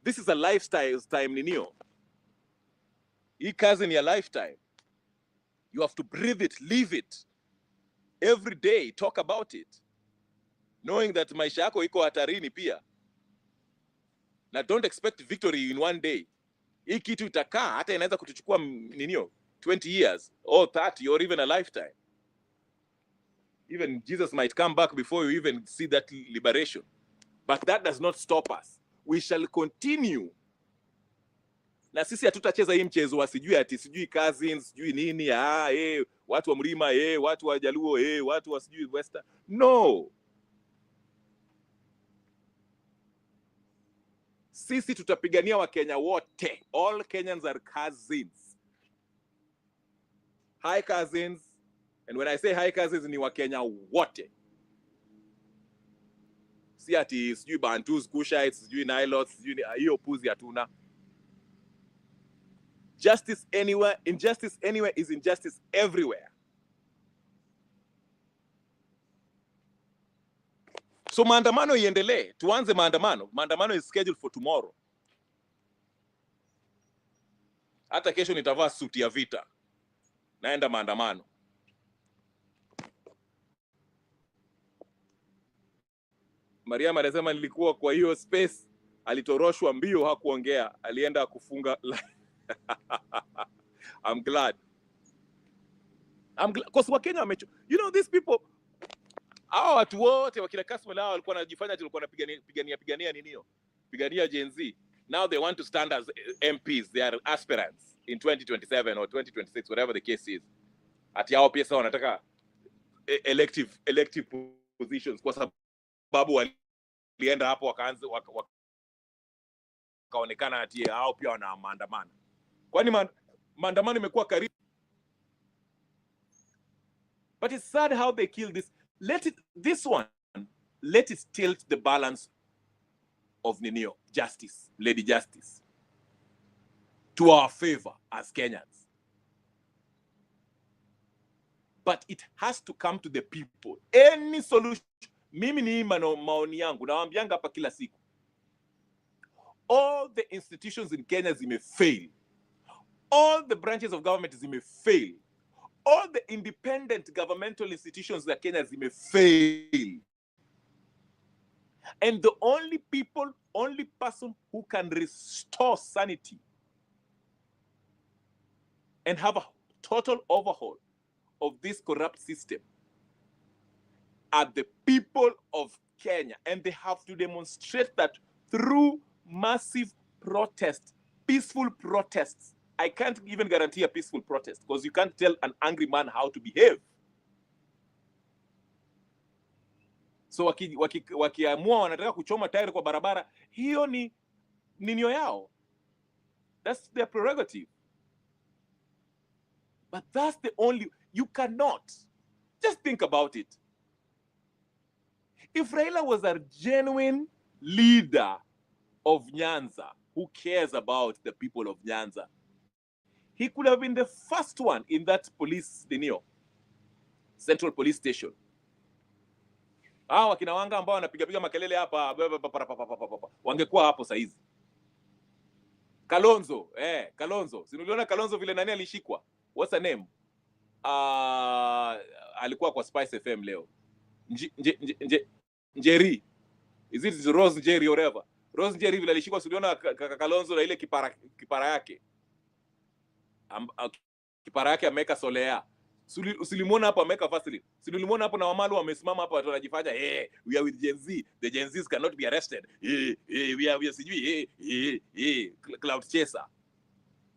This is a lifestyle time ninio. Hii kazi ni a lifetime. You have to breathe it, live it. Every day, talk about it. Knowing that maisha yako iko hatarini pia. Na don't expect victory in one day. Hii kitu itakaa, hata inaweza kutuchukua ninio 20 years or 30 or even a lifetime. Even Jesus might come back before you even see that liberation. But that does not stop us. We shall continue. Na sisi hatutacheza hii mchezo wa sijui cousins, sijui nini, watu wa Mlima, watu wa Jaluo, watu wa sijui Western. No. Sisi tutapigania Wakenya wote. All Kenyans are cousins. Hi cousins. And when I say hi cousins ni Wakenya wote. Si ati sijui Bantus, Kushites, sijui Nilotes, sijui hiyo puzi hatuna. Justice anywhere, injustice anywhere is injustice everywhere. So maandamano iendelee, tuanze maandamano. Maandamano is scheduled for tomorrow. Hata kesho nitavaa suti ya vita. Naenda maandamano. Maria anasema nilikuwa kwa hiyo space, alitoroshwa mbio hakuongea, alienda kufunga. I'm glad. Because Wakenya wamecho. You know these people, hao watu wote wakina Kasmuel hao walikuwa wanajifanya tulikuwa napigania ninio. Pigania Gen Z. Now they want to stand as MPs, they are aspirants in 2027 or 2026, whatever the case is. Ati hao pia sasa wanataka elective positions kwa sababu walienda hapo wakaanza wakaonekana ati hao pia wana maandamano. Kwani maandamano imekuwa karibu. But it's sad how they kill this. This one, let it tilt the balance of Ninio, justice, Lady Justice, to our favor as Kenyans. But it has to come to the people. Any solution. Mimi ni maoni yangu, nawaambianga hapa kila siku. All the institutions in Kenya fail. All the branches of government fail. All the independent governmental institutions in Kenya fail. And the only person who can restore sanity and have a total overhaul of this corrupt system are the people of Kenya. And they have to demonstrate that through massive protests, peaceful protests. I can't even guarantee a peaceful protest because you can't tell an angry man how to behave. So wakiamua wanataka kuchoma tairi kwa barabara, hiyo ni ninyo yao. That's their prerogative. But that's the only, you cannot. Just think about it. If Raila was a genuine leader of Nyanza, who cares about the people of Nyanza, he could have been the first one in that police, Central Police Station. Wakina Wanga ambao wanapiga makelele hapa, wangekuwa hapo saizi. Kalonzo. Sinuliona Kalonzo vile nani alishikwa? What's her name? Alikuwa kwa Spice FM leo. Njeri. Is it Rose Njeri or whatever? Rose Njeri vile alishikwa, sinuliona Kalonzo na ile kipara yake. Kipara yake ameweka solea. Usilimwona hapo ameweka Vaseline. Usilimwona hapo na Wamalu wamesimama hapo wanajifanya we are with Gen Z. The Gen Zs cannot be arrested. We are sijui cloud chaser.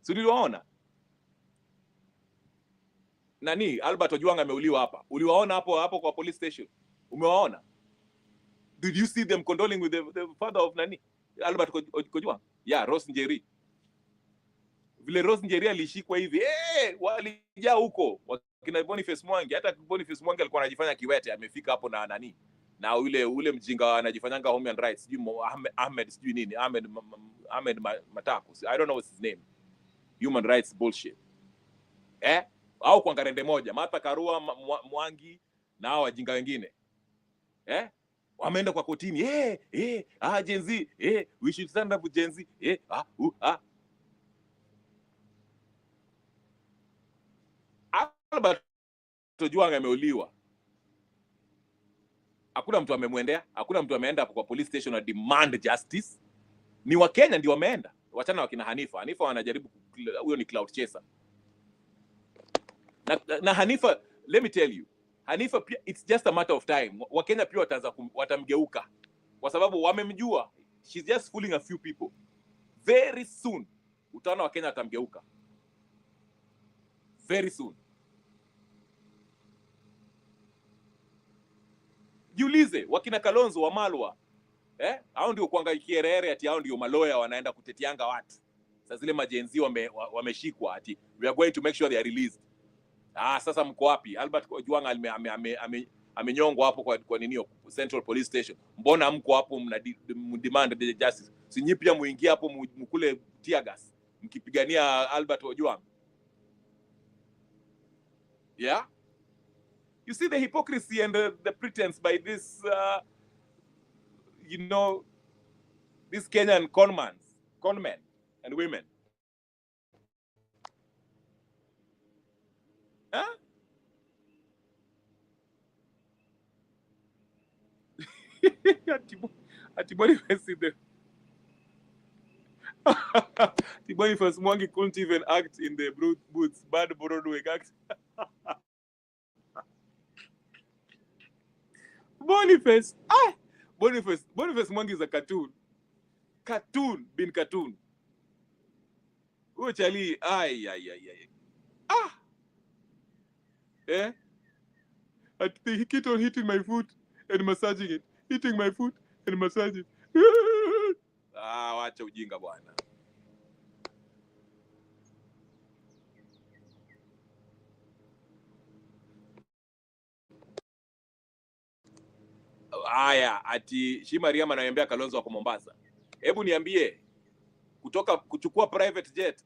Uliwaona? Nani? Albert Ojwang ameuliwa hapa. Uliwaona hapo kwa police station? Umewaona? Did you see them condoling with the father of nani? Albert Ojwang? Yeah, Rose Njeri. Vile Rose Njeri alishikwa hivi, walijaa huko. Wakina Boniface Mwangi, hata Boniface Mwangi alikuwa anajifanya kiwete, amefika hapo na nani? Na ule mjinga anajifanyanga human rights, sijui Ahmed sijui nini, Ahmed Mataku. I don't know what's his name. Human rights bullshit. Au kwa ngarende moja, Martha Karua, Mwangi na hao wajinga wengine. Wameenda kwa kotini. Gen Z, we should stand up with Gen Z. Albert Ojwang ameuliwa. Hakuna mtu amemwendea, hakuna mtu ameenda hapo kwa police station na demand justice. Ni wa Kenya ndio wameenda. Wachana wakina Hanifa. Hanifa wanajaribu, huyo ni cloud chaser. Na Hanifa, let me tell you, Hanifa pia, it's just a matter of time. Wa Kenya pia watamgeuka. Kwa sababu wamemjua. She's just fooling a few people. Very soon utaona wa Kenya watamgeuka. Very soon. Jiulize, wakina Kalonzo wa Malwa, hao ndio kuanga kierere ati hao ndio maloya wanaenda kutetianga watu. Sasa zile majenzi wameshikwa ati we are going to make sure they are released. Sasa mko wapi? Albert Ojwang amenyongwa hapo kwa nini Central Police Station. Mbona mko hapo mna demand the justice? Sinyi pia muingie hapo mkule tear gas mkipigania Albert Ojwang. Yeah? You see the hypocrisy and the pretense by this, these Kenyan conmen and women. Boniface Mwangi couldn't even act in the boots. Bad Broadway act. Boniface Mwangi is a cartoon. Cartoon. Oh, Charlie, he kept on hitting my foot and massaging it. Hitting my foot and massaging it. Wacha ujinga bwana. Haya, ati Shi Mariam ananiambia Kalonzo wako Mombasa. Hebu niambie, kuchukua private jet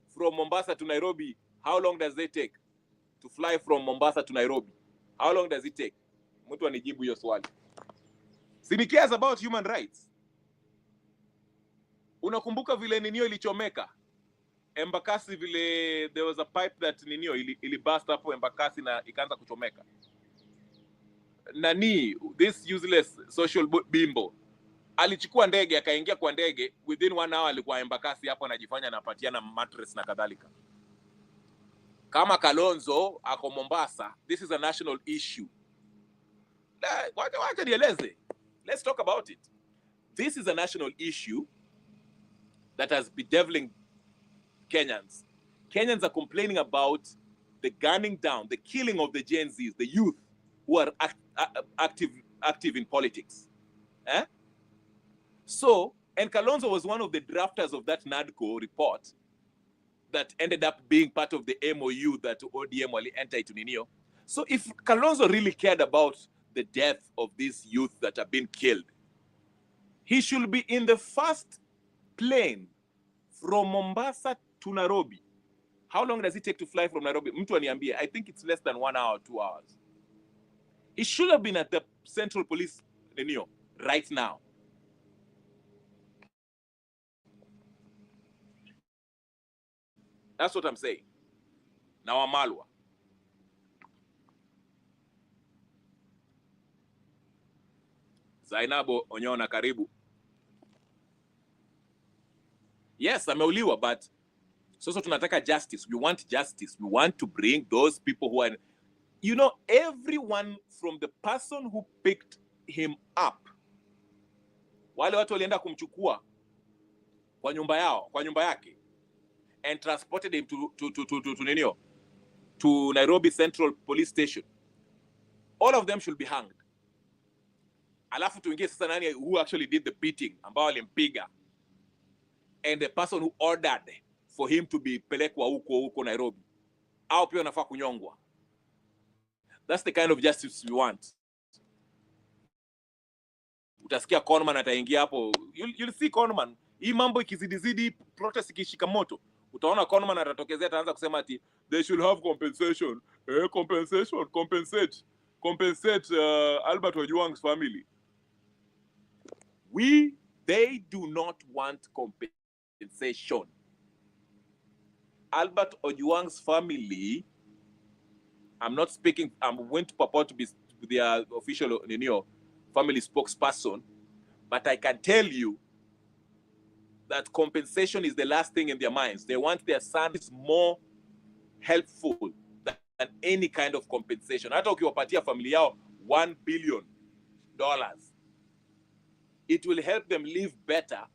from Mombasa to Nairobi, how long does it take? To fly from Mombasa to Nairobi, how long does it take? Mtu anijibu hiyo swali. Si cares about human rights. Unakumbuka vile ninio ilichomeka Embakasi, vile there was a pipe that ninio ili burst hapo Embakasi na ikaanza kuchomeka. Nani, this useless social bimbo alichukua ndege akaingia kwa ndege, within 1 hour alikuwa Embakasi hapo anajifanya anapatiana mattress na kadhalika. Kama Kalonzo ako Mombasa, this is a national issue. Wacha nieleze. Let's talk about it. This is a national issue that has bedeviling Kenyans. Kenyans are complaining about the gunning down, the killing of the Gen Zs, the youth who are active in politics. So, and Kalonzo was one of the drafters of that NADCO report that ended up being part of the MOU that ODM will enter into Ninio. So if Kalonzo really cared about the death of these youth that have been killed, he should be in the first plane from Mombasa to Nairobi. How long does it take to fly from Nairobi? Mtu aniambie, I think it's less than 1 hour, 2 hours. He should have been at the Central Police Ninio right now. That's what I'm saying. Now Wamalwa. Zainabo Onyona karibu. Yes, ameuliwa, but so tunataka justice. We want justice. We want to bring those people who are, you know, everyone from the person who picked him up. Wale watu walienda kumchukua kwa nyumba yao, kwa nyumba yake, and transported him to Nairobi Central Police Station. All of them should be hanged. Alafu tuingie sasa nani who actually did the beating, ambao alimpiga, and the person who ordered for him to be pelekwa huko Nairobi. Au pia anafaa kunyongwa. That's the kind of justice we want. Utasikia Conman ataingia hapo. You'll see Conman. Hii mambo ikizidi protest ikishika moto, utaona Conman atatokezea ataanza kusema ati they should have compensation. Compensate Albert Ojwang's family. They do not want compensation. Albert Ojwang's family, I'm not speaking, I'm going to purport to be their official family spokesperson, but I can tell you that compensation is the last thing in their minds. They want their son is more helpful than any kind of compensation. Hata ukiwapatia familia yao $1 billion, it will help them live better,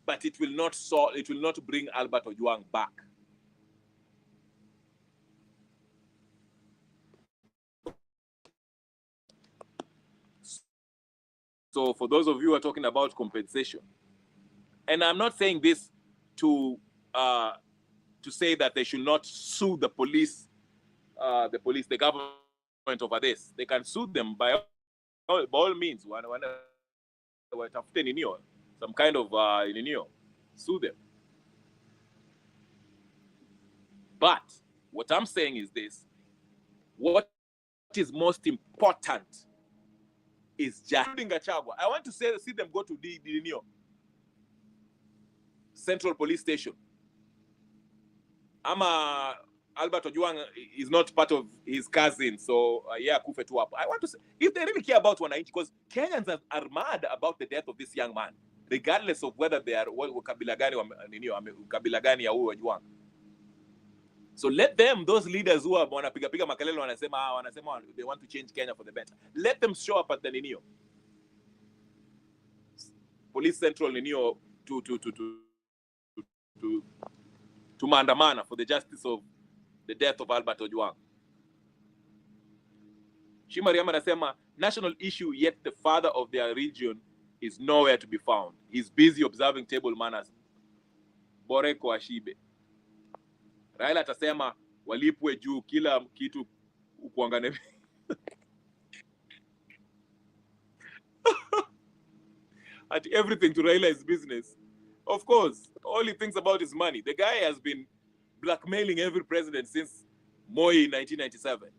but it will not bring Albert Ojwang back. So for those of you who are talking about compensation, and I'm not saying this to say that they should not sue the police, the government over this. They can sue them by all means. Some kind of sue them. But what I'm saying is this: what is most important is just Gachagua. I want to see them go to the Central Police Station. Albert Ojwang is not part of his cousin, so yeah, kufe tu hapo. I want to say, if they really care about wananchi, because Kenyans are mad about the death of this young man, regardless of whether they are kabila gani ya huyo Ojwang. So let them, those leaders who are wanapiga makelele wanasema they want to change Kenya for the better, let them show up at the Police Central to maandamana for the justice of the death of Albert Ojwang. Shi Mariam anasema national issue, yet the father of their region is nowhere to be found. He's busy observing table manners. Boreko ashibe. Raila atasema walipwe juu kila kitu ukuangane. At everything to Raila is business. Of course, all he thinks about is money. The guy has been blackmailing every president since Moi in 1997.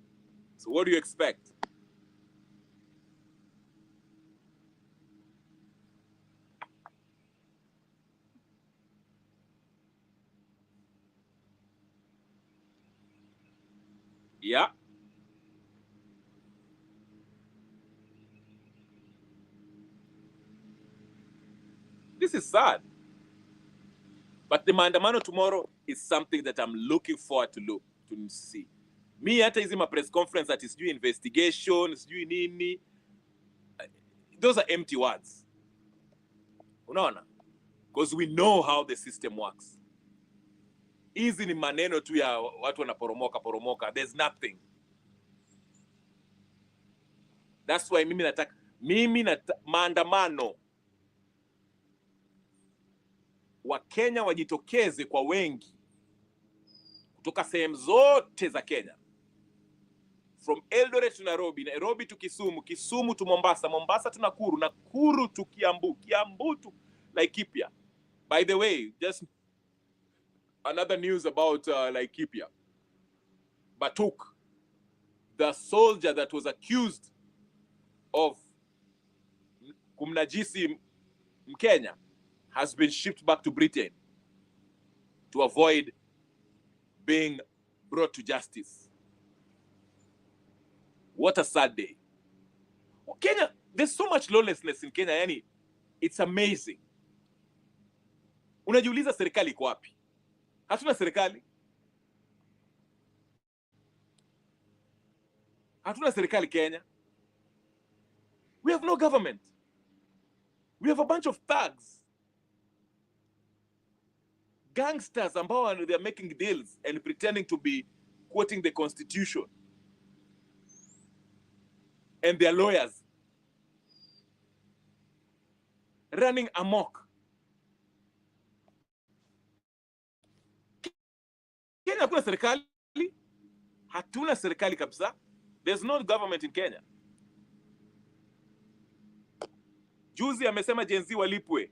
So what do you expect? Yeah. This is sad. But the maandamano tomorrow is something that I'm looking forward to see. Me hata hizi ma press conference that is due investigation, sijui nini. Those are empty words. Unaona? Because we know how the system works. Hizi ni maneno tu ya watu wanaporomoka. There's nothing. That's why mimi nataka maandamano. Wakenya wajitokeze kwa wengi kutoka sehemu zote za Kenya, from Eldoret to Nairobi, Nairobi to Kisumu, Kisumu to Mombasa, Mombasa to Nakuru, Nakuru to Kiambu, Kiambu to Laikipia. By the way, just another news about Laikipia. Batuk, the soldier that was accused of kumnajisi Mkenya, has been shipped back to Britain to avoid being brought to justice. What a sad day. Kenya, there's so much lawlessness in Kenya, yani, it's amazing. Unajiuliza serikali iko wapi? Hatuna serikali. Hatuna serikali Kenya. We have no government. We have a bunch of thugs. Gangsters ambao they're making deals and pretending to be quoting the constitution. And their lawyers running amok. Kenya hakuna serikali. Hatuna serikali kabisa. There's no government in Kenya. Juzi amesema Gen Z walipwe.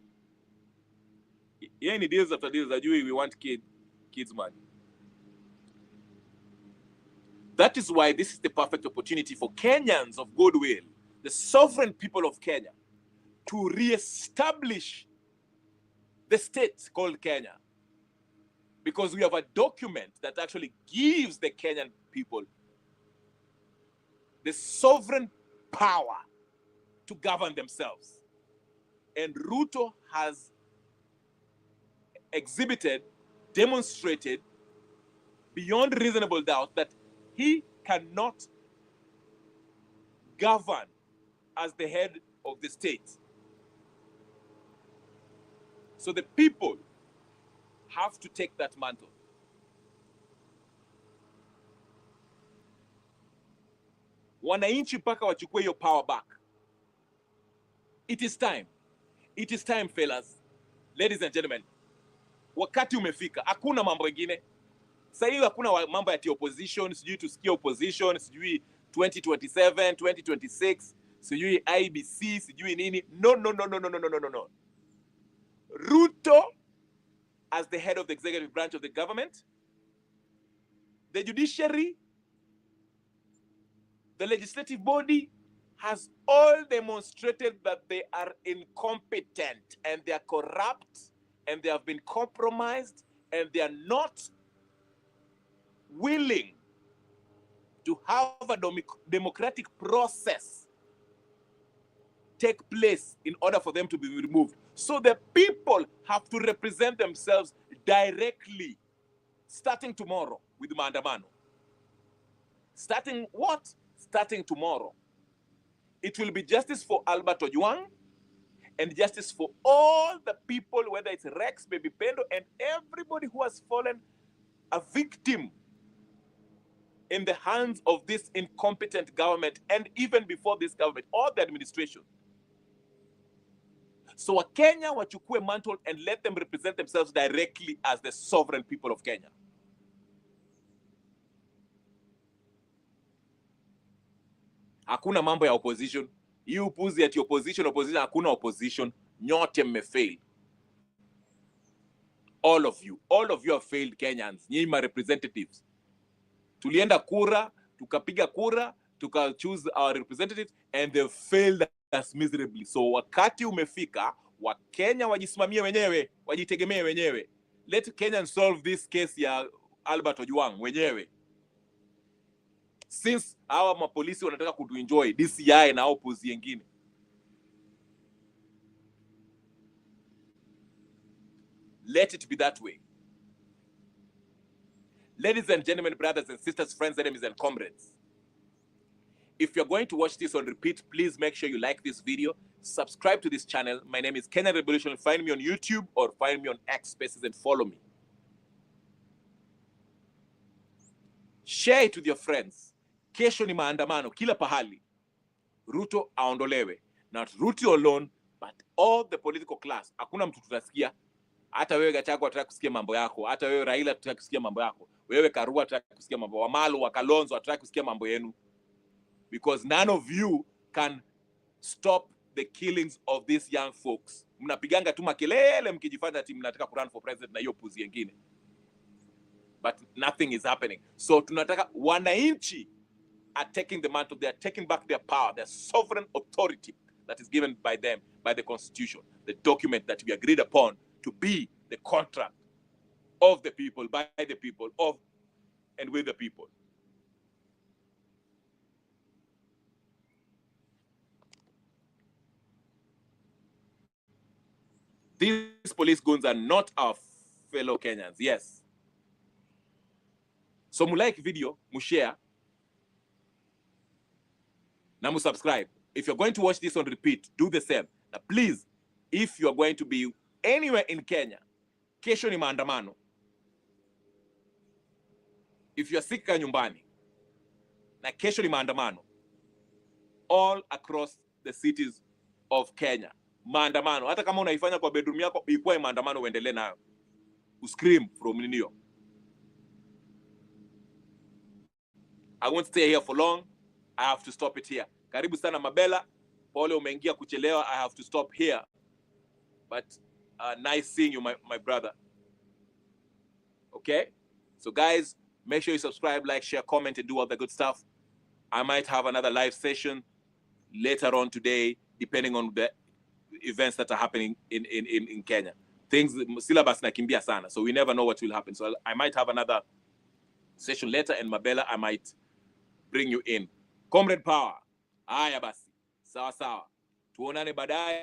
Yeah, ni deals after deals. Ajui we want kids money. That is why this is the perfect opportunity for Kenyans of goodwill, the sovereign people of Kenya, to re-establish the state called Kenya. Because we have a document that actually gives the Kenyan people the sovereign power to govern themselves. And Ruto has exhibited, demonstrated beyond reasonable doubt that he cannot govern as the head of the state. So the people have to take that mantle. Wananchi mpaka wachukue hiyo power back. It is time. It is time, fellas. Ladies and gentlemen. Wakati umefika. Hakuna mambo mengine. Sasa hivi hakuna mambo ya opposition, sijui tusikie opposition, sijui 2027, 2026, sijui IBC, sijui nini. No. Ruto, as the head of the executive branch of the government, the judiciary, the legislative body has all demonstrated that they are incompetent and they are corrupt and they have been compromised and they are not willing to have a democratic process take place in order for them to be removed. So the people have to represent themselves directly, starting tomorrow with maandamano. Starting what? Starting tomorrow. It will be justice for Albert Ojwang and justice for all the people, whether it's Rex, Baby Pendo, and everybody who has fallen a victim in the hands of this incompetent government, and even before this government, or the administration. So Wakenya wachukue mantle and let them represent themselves directly as the sovereign people of Kenya. Hakuna mambo ya opposition. Hii upuzi ati opposition, hakuna opposition. Nyote mmefail. All of you have failed Kenyans. Nyinyi ma representatives. Tulienda kura, tukapiga kura, choose our representatives and they failed us miserably. So wakati umefika, Wakenya wajisimamie wenyewe, wajitegemee wenyewe. Let Kenyans solve this case ya Albert Ojwang wenyewe. Since hawa mapolisi wanataka kutuenjoy DCI na opposition nyingine. Let it be that way. Ladies and gentlemen, brothers and sisters, friends, enemies and comrades. If you're going to watch this on repeat, please make sure you like this video, subscribe to this channel. My name is Kenyan Revolution. Find me on YouTube or find me on X Spaces and follow me. Share it with your friends. Kesho ni maandamano kila pahali. Ruto aondolewe. Not Ruto alone, but all the political class. Hakuna mtu tutasikia. Hata wewe Gachagua tutaki kusikia mambo yako. Hata wewe Raila tutaki kusikia mambo yako. Wewe Karua tutaki kusikia mambo. Wamalo, Wakalonzo tutaki kusikia mambo yenu. Because none of you can stop the killings of these young folks. Mnapiganga tu makelele mkijifanya ati mnataka kurun for president na hiyo puzi nyingine. But nothing is happening. So tunataka wananchi are taking the mantle. They are taking back their power, their sovereign authority that is given by them, by the constitution, the document that we agreed upon to be the contract of the people, by the people, of and with the people. These police goons are not our fellow Kenyans, yes. So like video, share, na subscribe. If you're going to watch this on repeat, do the same. Now please, if you're going to be anywhere in Kenya, kesho ni maandamano. If you're sick nyumbani, na kesho ni maandamano. All across the cities of Kenya. Maandamano. Hata kama unaifanya kwa bedroom yako, ikuwe maandamano uendelee nayo. Scream from ninio. I won't stay here for long. I have to stop it here. Karibu sana Mabela. Pole umeingia kuchelewa. I have to stop here. But nice seeing you, my brother. Okay? So guys, make sure you subscribe, like, share, comment, and do all the good stuff. I might have another live session later on today, depending on the events that are happening in Kenya. Things, syllabus nakimbia sana, so we never know what will happen. So I might have another session later, and Mabela, I might bring you in. Comrade Power. Aya basi. Sawa sawa. Tuonane baadaye.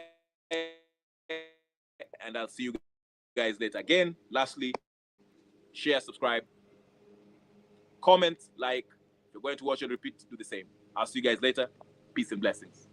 And I'll see you guys later. Again, lastly, share, subscribe, comment, like. If you're going to watch and repeat, do the same. I'll see you guys later. Peace and blessings.